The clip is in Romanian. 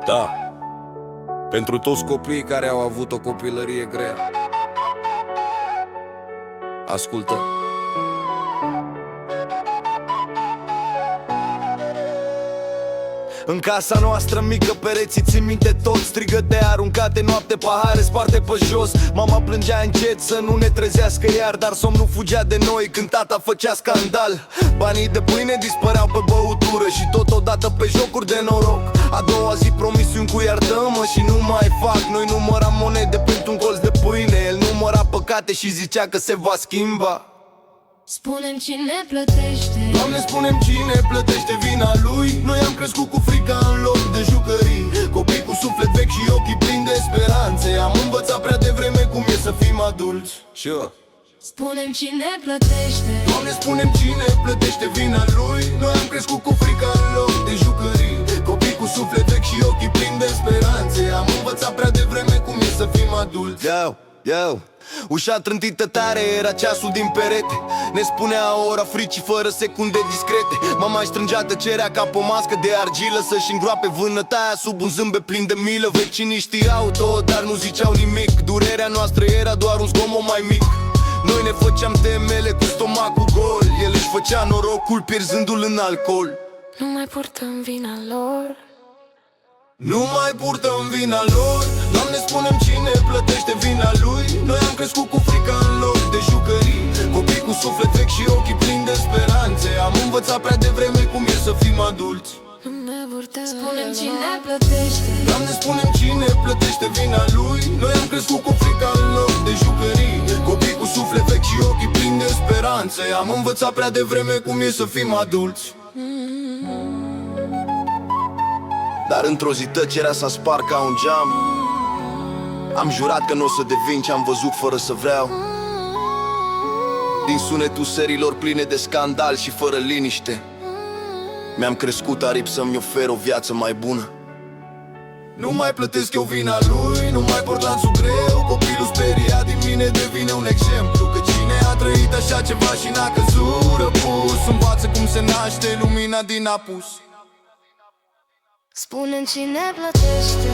Da, pentru toți copiii care au avut o copilărie grea, ascultă. În casa noastră mică, pereții țin minte tot, strigăte aruncate noapte, pahare sparte pe jos. Mama plângea încet să nu ne trezească iar, dar somnul fugea de noi când tata făcea scandal. Banii de pâine dispăreau pe băutură și totodată pe jocuri de noroc. A doua zi promisiuni cu iartă-mă și nu mai fac. Noi număram monede pentru un colț de pâine, el număra păcate și zicea că se va schimba. Spune-mi cine plătește, Doamne, spune-mi cine plătește vina lui. Noi am crescut cu frica în loc de jucării, copii cu suflet vechi și ochii plini de speranțe. Am învățat prea devreme cum e să fim adulți. spune-mi cine plătește, Doamne, spune-mi cine plătește vina lui. Noi am crescut cu frica în loc de jucării, copii cu suflet vechi și ochii plini de speranțe. Am învățat prea devreme cum e să fim adulți. Ușa trântită tare, era ceasul din perete. Ne spunea ora fricii fără secunde discrete. Mama își strângea tăcerea ca pe o mască de argilă, să-și îngroape vânătaia sub un zâmbet plin de milă. Vecinii știau tot, dar nu ziceau nimic. Durerea noastră era doar un zgomot mai mic. Noi ne făceam temele cu stomacul gol, el își făcea norocul pierzându-l în alcool. nu mai purtăm vina lor. Nu mai purtăm vina lor. Doamne, spune-mi cine plătește vina lui. Noi am crescut cu frica în loc de jucării, copii cu suflet vechi și ochii plini de speranțe. Am învățat prea devreme cum e să fim adulți. Nu ne purtăm. Spune-mi cine plătește, Doamne, spune-mi cine plătește vina lui. Noi am crescut cu frica în loc de jucării, copii cu suflet vechi și ochii plini de speranțe. Am învățat prea devreme cum e să fim adulți. Dar într-o zi tăcerea s-a spart ca un geam. Am jurat că n-o să devin ce-am văzut fără să vreau. Din sunetul serilor pline de scandal și fără liniște, mi-am crescut aripi să-mi ofer o viață mai bună. Nu mai plătesc eu vina lui, nu mai port lanțul greu. Copilul speriat din mine devine un exemplu, că cine a trăit așa ceva și n-a căzut răpus, învață cum se naște lumina din apus. spune-mi cine plătește.